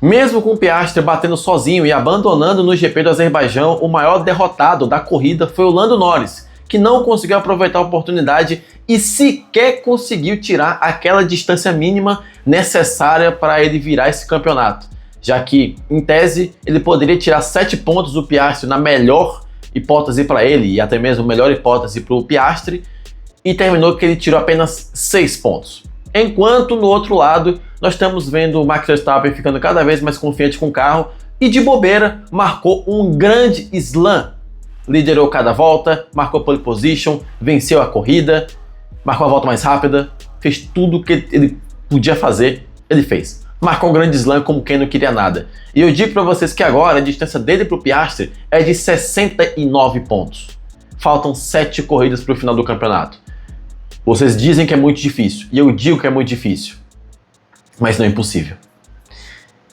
Mesmo com o Piastri batendo sozinho e abandonando no GP do Azerbaijão, o maior derrotado da corrida foi o Lando Norris, que não conseguiu aproveitar a oportunidade e sequer conseguiu tirar aquela distância mínima necessária para ele virar esse campeonato, já que, em tese, ele poderia tirar 7 pontos do Piastri na melhor hipótese para ele, e até mesmo melhor hipótese para o Piastri, e terminou que ele tirou apenas 6 pontos. Enquanto, no outro lado, nós estamos vendo o Max Verstappen ficando cada vez mais confiante com o carro e, de bobeira, marcou um grande slam. Liderou cada volta, marcou pole position, venceu a corrida, marcou a volta mais rápida, fez tudo o que ele podia fazer, ele fez. Marcou um grande slam como quem não queria nada. E eu digo para vocês que agora a distância dele para o Piastri é de 69 pontos. Faltam 7 corridas para o final do campeonato. Vocês dizem que é muito difícil, e eu digo que é muito difícil, mas não é impossível.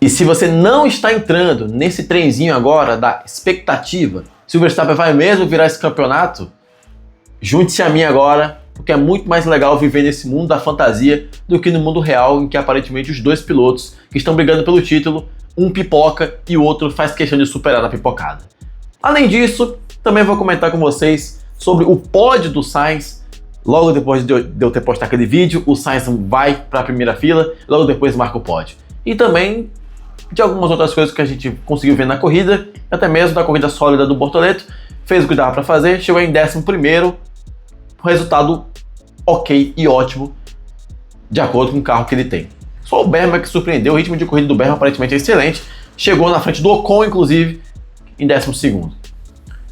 E se você não está entrando nesse trenzinho agora da expectativa, se o Verstappen vai mesmo virar esse campeonato, junte-se a mim agora, porque é muito mais legal viver nesse mundo da fantasia do que no mundo real, em que aparentemente os dois pilotos que estão brigando pelo título, um pipoca e o outro faz questão de superar a pipocada. Além disso, também vou comentar com vocês sobre o pódio do Sainz. Logo depois de eu ter postado aquele vídeo, o Sainz vai para a primeira fila, logo depois marca o pódio. E também de algumas outras coisas que a gente conseguiu ver na corrida, até mesmo da corrida sólida do Bortoleto, fez o que dava para fazer, chegou em 11º, resultado ok e ótimo, de acordo com o carro que ele tem. Só o Berman que surpreendeu, o ritmo de corrida do Berman aparentemente é excelente, chegou na frente do Ocon, inclusive, em 12º.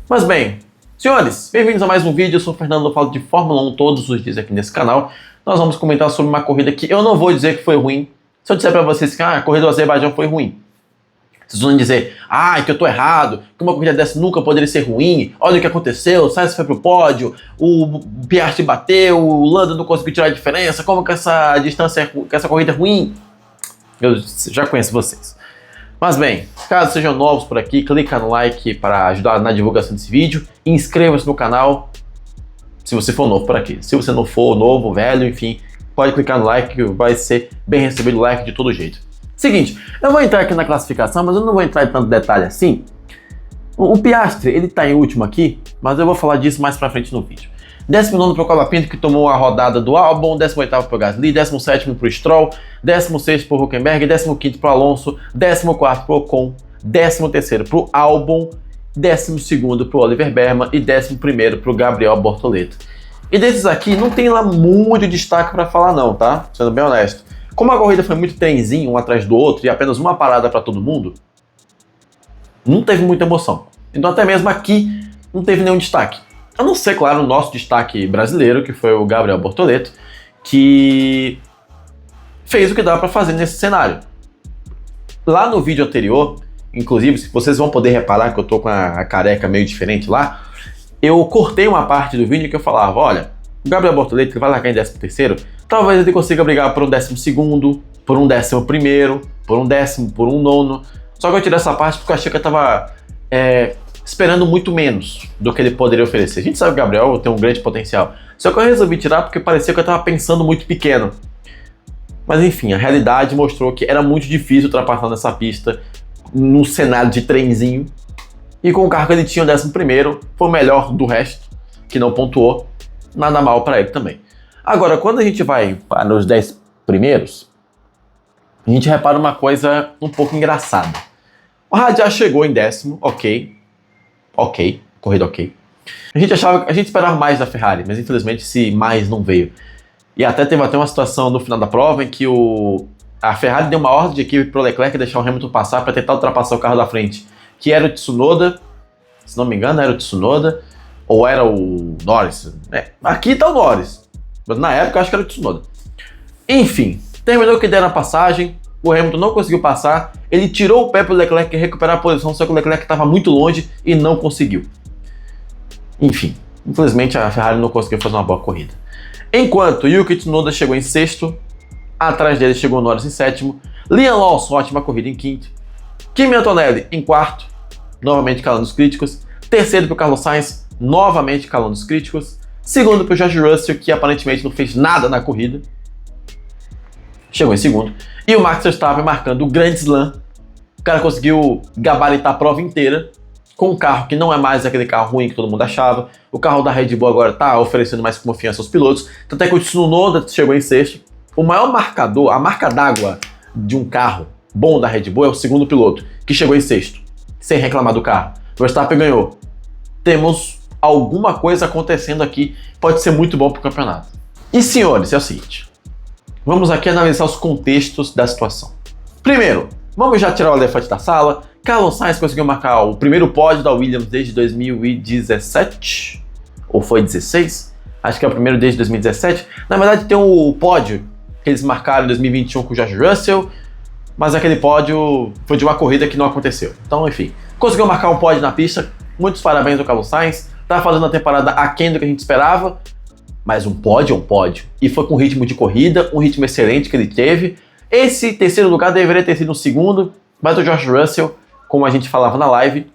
Mas bem, senhores, bem-vindos a mais um vídeo. Eu sou o Fernando, eu falo de Fórmula 1 todos os dias aqui nesse canal. Nós vamos comentar sobre uma corrida que eu não vou dizer que foi ruim. Se eu disser pra vocês que a corrida do Azerbaijão foi ruim, vocês vão dizer, que eu tô errado, que uma corrida dessa nunca poderia ser ruim, olha o que aconteceu, o Sainz foi pro pódio, o Piastri bateu, o Lando não conseguiu tirar a diferença, como que essa distância, que essa corrida é ruim? Eu já conheço vocês. Mas bem, caso sejam novos por aqui, clica no like para ajudar na divulgação desse vídeo, inscreva-se no canal se você for novo por aqui. Se você não for novo, velho, enfim, pode clicar no like que vai ser bem recebido o like de todo jeito. Seguinte, eu vou entrar aqui na classificação, mas eu não vou entrar em tanto detalhe assim. O Piastri, ele tá em último aqui, mas eu vou falar disso mais pra frente no vídeo. 19º pro Colapinto, que tomou a rodada do Albon, 18º pro Gasly, 17º pro Stroll, 16º pro Hülkenberg, 15º pro Alonso, 14º pro Ocon, 13º pro Albon, 12º pro Oliver Berman e 11º pro Gabriel Bortoleto. E desses aqui não tem lá muito destaque para falar não, tá? Sendo bem honesto. Como a corrida foi muito trenzinho um atrás do outro e apenas uma parada para todo mundo, não teve muita emoção. Então até mesmo aqui não teve nenhum destaque. A não ser, claro, o nosso destaque brasileiro, que foi o Gabriel Bortoleto, que fez o que dava para fazer nesse cenário. Lá no vídeo anterior, inclusive, se vocês vão poder reparar que eu tô com a careca meio diferente lá, eu cortei uma parte do vídeo que eu falava, olha, o Gabriel Bortoleto, que vai largar em 13º, talvez ele consiga brigar por um 12º, por um 11º, por um 10º, por um 9º. Só que eu tirei essa parte porque eu achei que eu tava esperando muito menos do que ele poderia oferecer. A gente sabe que o Gabriel tem um grande potencial. Só que eu resolvi tirar porque parecia que eu tava pensando muito pequeno. Mas enfim, a realidade mostrou que era muito difícil ultrapassar nessa pista, num cenário de trenzinho. E com o carro que ele tinha, o 11º, foi o melhor do resto, que não pontuou. Nada mal para ele também. Agora, quando a gente vai para os 10 primeiros, a gente repara uma coisa um pouco engraçada. O Radiar chegou em 10º, ok, corrida ok. A gente esperava mais da Ferrari, mas infelizmente esse mais não veio. E teve até uma situação no final da prova em que a Ferrari deu uma ordem de equipe para o Leclerc deixar o Hamilton passar para tentar ultrapassar o carro da frente, que era o Tsunoda, se não me engano era o Tsunoda, ou era o Norris. Aqui tá o Norris, mas na época eu acho que era o Tsunoda. Enfim, terminou que deram a passagem, o Hamilton não conseguiu passar, ele tirou o pé pro Leclerc recuperar a posição, só que o Leclerc estava muito longe e não conseguiu. Enfim, infelizmente a Ferrari não conseguiu fazer uma boa corrida. Enquanto Yuki Tsunoda chegou em 6º, atrás dele chegou o Norris em 7º, Liam Lawson, ótima corrida em 5º, Kimi Antonelli em 4º, novamente calando os críticos, 3º pro Carlos Sainz, novamente calando os críticos, 2º pro George Russell, que aparentemente não fez nada na corrida, chegou em 2º, e o Max Verstappen marcando o grande slam cara conseguiu gabaritar a prova inteira com um carro que não é mais aquele carro ruim que todo mundo achava. O carro da Red Bull agora está oferecendo mais confiança aos pilotos. Tanto é que o Tsunoda chegou em sexto. O maior marcador, a marca d'água de um carro bom da Red Bull é o segundo piloto, que chegou em sexto, sem reclamar do carro. O Verstappen ganhou. Temos alguma coisa acontecendo aqui, pode ser muito bom para o campeonato. E senhores, é o seguinte, vamos aqui analisar os contextos da situação. Primeiro, vamos já tirar o elefante da sala. Carlos Sainz conseguiu marcar o primeiro pódio da Williams desde 2017, ou foi 16? Acho que é o primeiro desde 2017. Na verdade tem o pódio que eles marcaram em 2021 com o George Russell, mas aquele pódio foi de uma corrida que não aconteceu. Então, enfim, conseguiu marcar um pódio na pista. Muitos parabéns ao Carlos Sainz. Tá fazendo uma temporada aquém do que a gente esperava, mas um pódio é um pódio. E foi com ritmo de corrida, um ritmo excelente que ele teve. Esse terceiro lugar deveria ter sido um segundo, mas o George Russell, como a gente falava na live,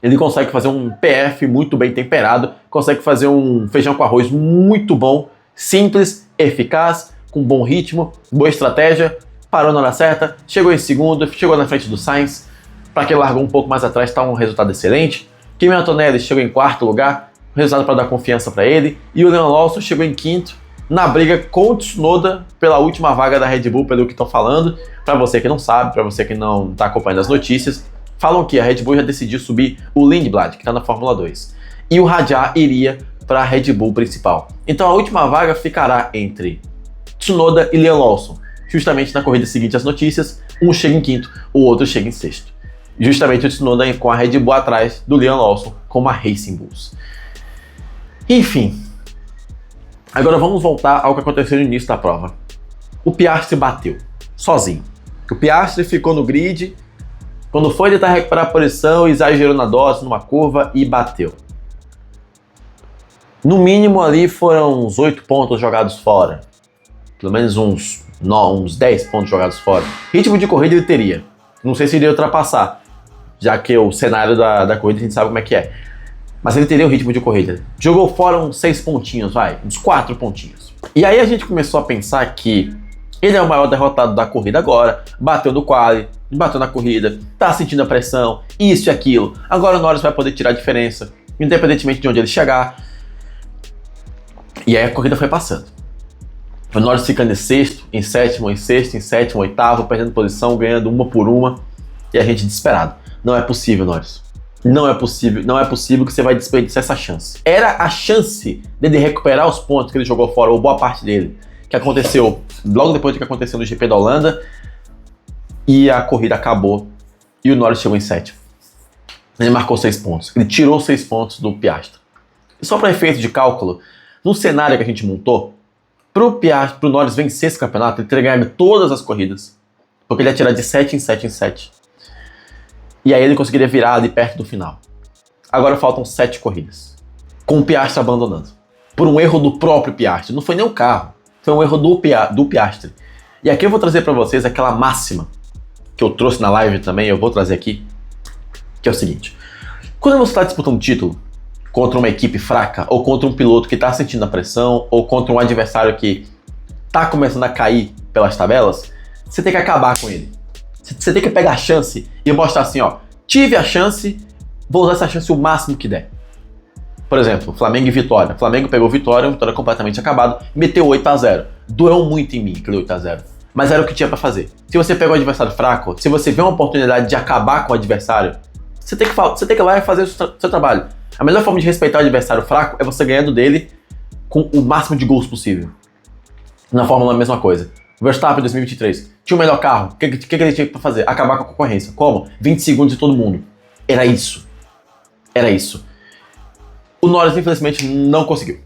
ele consegue fazer um PF muito bem temperado, consegue fazer um feijão com arroz muito bom, simples, eficaz, com bom ritmo, boa estratégia, parou na hora certa, chegou em segundo, chegou na frente do Sainz. Para quem largou um pouco mais atrás, está um resultado excelente. Kimi Antonelli chegou em quarto lugar, resultado para dar confiança para ele. E o Leon Lawson chegou em quinto, na briga com o Tsunoda pela última vaga da Red Bull, pelo que estão falando. Para você que não sabe, para você que não está acompanhando as notícias, falam que a Red Bull já decidiu subir o Lindblad, que está na Fórmula 2. E o Rajah iria para a Red Bull principal. Então a última vaga ficará entre Tsunoda e Leon Lawson. Justamente na corrida seguinte às notícias, um chega em quinto, o outro chega em sexto. Justamente o Tsunoda com a Red Bull atrás do Leon Lawson com a Racing Bulls. Enfim, agora vamos voltar ao que aconteceu no início da prova. O Piastri bateu, sozinho. O Piastri ficou no grid, quando foi tentar recuperar a posição, exagerou na dose numa curva e bateu. No mínimo ali foram uns 8 pontos jogados fora. Pelo menos uns 10 pontos jogados fora. Ritmo de corrida ele teria. Não sei se iria ultrapassar, já que o cenário da corrida a gente sabe como é que é. Mas ele teria o ritmo de corrida. Jogou fora uns 6 pontinhos, uns 4 pontinhos. E aí a gente começou a pensar que ele é o maior derrotado da corrida agora, bateu no quali, bateu na corrida, tá sentindo a pressão, isso e aquilo. Agora o Norris vai poder tirar a diferença, independentemente de onde ele chegar. E aí a corrida foi passando. O Norris ficando em sexto, em sétimo, em sexto, em sétimo, oitavo, perdendo posição, ganhando uma por uma. E a gente desesperado. Não é possível, Norris. Não é possível que você vai desperdiçar essa chance. Era a chance dele recuperar os pontos que ele jogou fora, ou boa parte dele, que aconteceu logo depois do que aconteceu no GP da Holanda. E a corrida acabou. E o Norris chegou em sétimo. Ele marcou 6 pontos. Ele tirou 6 pontos do Piastri. E só para efeito de cálculo, no cenário que a gente montou, pro Norris vencer esse campeonato, ele teria ganhado todas as corridas. Porque ele ia tirar de 7 em 7 em 7. E aí ele conseguiria virar ali perto do final. Agora faltam 7 corridas. Com o Piastri abandonando. Por um erro do próprio Piastri. Não foi nem o carro. Foi um erro do Piastri. E aqui eu vou trazer para vocês aquela máxima que eu trouxe na live também, eu vou trazer aqui. Que é o seguinte. Quando você está disputando um título contra uma equipe fraca, ou contra um piloto que está sentindo a pressão, ou contra um adversário que está começando a cair pelas tabelas, você tem que acabar com ele. Você tem que pegar a chance e mostrar assim, ó, tive a chance, vou usar essa chance o máximo que der. Por exemplo, Flamengo e Vitória. Flamengo pegou Vitória completamente acabado, meteu 8-0. Doeu muito em mim aquele 8-0. Mas era o que tinha pra fazer. Se você pega um adversário fraco, se você vê uma oportunidade de acabar com o adversário, você tem que ir lá e fazer o seu trabalho. A melhor forma de respeitar o adversário fraco é você ganhando dele com o máximo de gols possível. Na Fórmula 1 a mesma coisa. O Verstappen em 2023 tinha o melhor carro. O que ele tinha para fazer? Acabar com a concorrência. Como? 20 segundos de todo mundo. Era isso. O Norris, infelizmente, não conseguiu.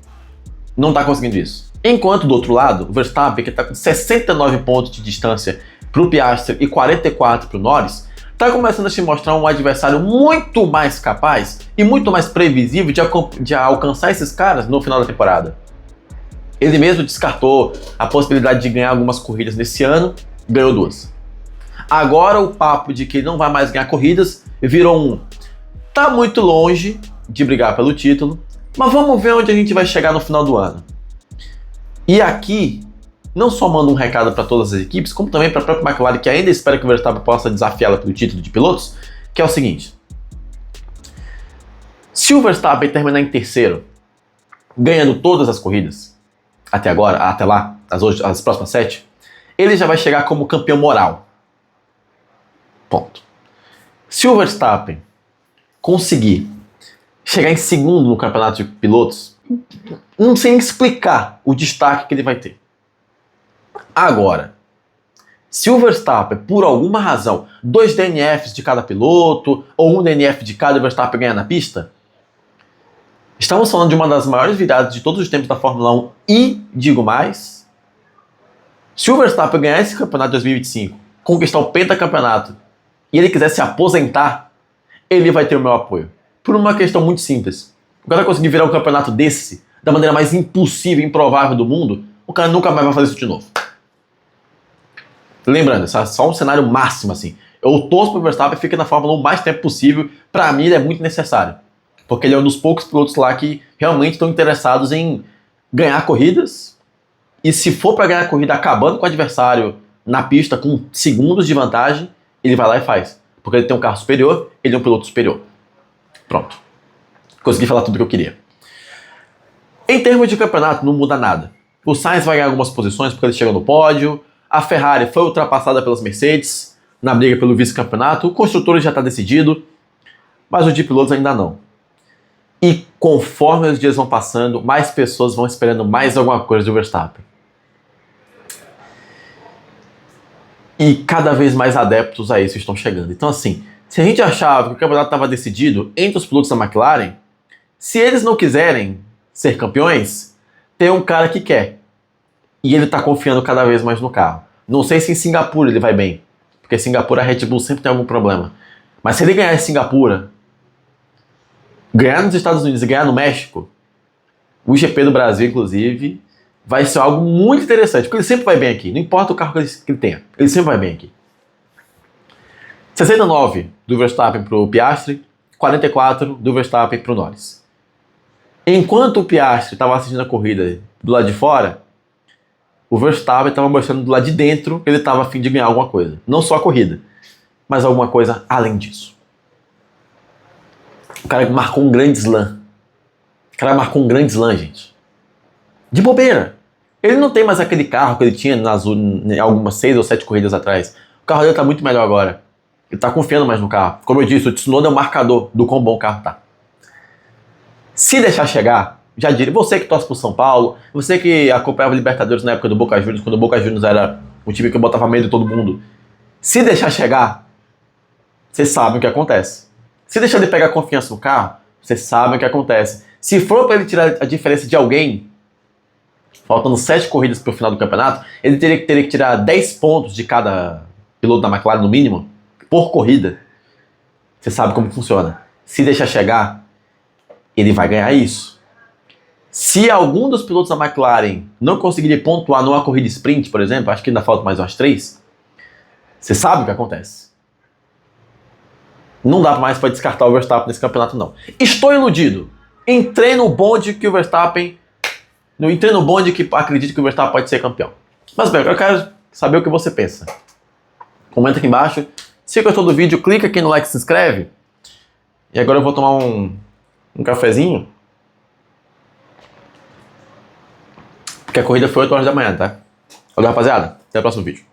Não tá conseguindo isso. Enquanto, do outro lado, o Verstappen, que tá com 69 pontos de distância pro Piastri e 44 pro Norris, tá começando a se mostrar um adversário muito mais capaz e muito mais previsível de alcançar esses caras no final da temporada. Ele mesmo descartou a possibilidade de ganhar algumas corridas nesse ano, ganhou 2. Agora o papo de que ele não vai mais ganhar corridas virou tá muito longe de brigar pelo título, mas vamos ver onde a gente vai chegar no final do ano. E aqui não só manda um recado para todas as equipes, como também para a própria McLaren, que ainda espera que o Verstappen possa desafiá-la pelo título de pilotos, que é o seguinte: se o Verstappen terminar em terceiro, ganhando todas as corridas, até agora, até lá, as próximas 7, ele já vai chegar como campeão moral. Ponto. Se o Verstappen conseguir chegar em segundo no campeonato de pilotos, não sei nem explicar o destaque que ele vai ter. Agora, se o Verstappen, por alguma razão, 2 DNFs de cada piloto, ou 1 DNF de cada, e o Verstappen ganhar na pista, estamos falando de uma das maiores viradas de todos os tempos da Fórmula 1 e, digo mais, se o Verstappen ganhar esse campeonato de 2025, conquistar o pentacampeonato, e ele quiser se aposentar, ele vai ter o meu apoio. Por uma questão muito simples. O cara conseguir virar um campeonato desse, da maneira mais impossível e improvável do mundo, o cara nunca mais vai fazer isso de novo. Lembrando, isso é só um cenário máximo, assim. Eu torço pro Verstappen e fica na Fórmula 1 o mais tempo possível. Pra mim, ele é muito necessário. Porque ele é um dos poucos pilotos lá que realmente estão interessados em ganhar corridas. E se for pra ganhar a corrida acabando com o adversário na pista com segundos de vantagem, ele vai lá e faz. Porque ele tem um carro superior, ele é um piloto superior. Pronto. Consegui falar tudo o que eu queria. Em termos de campeonato, não muda nada. O Sainz vai ganhar algumas posições porque ele chegou no pódio. A Ferrari foi ultrapassada pelas Mercedes na briga pelo vice-campeonato. O construtor já está decidido, mas o de pilotos ainda não. E conforme os dias vão passando, mais pessoas vão esperando mais alguma coisa do Verstappen. E cada vez mais adeptos a isso estão chegando. Então assim, se a gente achava que o campeonato estava decidido entre os pilotos da McLaren, se eles não quiserem ser campeões, tem um cara que quer. E ele está confiando cada vez mais no carro. Não sei se em Singapura ele vai bem, porque em Singapura a Red Bull sempre tem algum problema. Mas se ele ganhar em Singapura, ganhar nos Estados Unidos e ganhar no México, o GP do Brasil, inclusive, vai ser algo muito interessante, porque ele sempre vai bem aqui. Não importa o carro que ele tenha, ele sempre vai bem aqui. 69 do Verstappen para o Piastri, 44 do Verstappen para o Norris. Enquanto o Piastri estava assistindo a corrida do lado de fora, o Verstappen estava mostrando do lado de dentro que ele estava a fim de ganhar alguma coisa. Não só a corrida, mas alguma coisa além disso. O cara marcou um grande slam. O cara marcou um grande slam, gente. De bobeira. Ele não tem mais aquele carro que ele tinha em algumas 6 ou 7 corridas atrás. O carro dele está muito melhor agora. Ele está confiando mais no carro. Como eu disse, o Tsunoda é o marcador do quão bom o carro está. Se deixar chegar, já diria, você que torce pro São Paulo, você que acompanhava Libertadores na época do Boca Juniors, quando o Boca Juniors era um time que botava medo de todo mundo, se deixar chegar, vocês sabem o que acontece. Se deixar de pegar confiança no carro, vocês sabem o que acontece. Se for para ele tirar a diferença de alguém, faltando 7 corridas para o final do campeonato, ele teria que tirar 10 pontos de cada piloto da McLaren, no mínimo, por corrida. Você sabe como funciona. Se deixar chegar, ele vai ganhar isso. Se algum dos pilotos da McLaren não conseguir pontuar numa corrida sprint, por exemplo, acho que ainda falta mais umas 3, você sabe o que acontece. Não dá mais para descartar o Verstappen nesse campeonato, não. Estou iludido. Entrei no bonde que o Verstappen... Entrei no bonde que acredito que o Verstappen pode ser campeão. Mas bem, eu quero saber o que você pensa. Comenta aqui embaixo. Se gostou do vídeo, clica aqui no like e se inscreve. E agora eu vou tomar um cafezinho. Porque a corrida foi 8 horas da manhã, tá? Valeu, rapaziada. Até o próximo vídeo.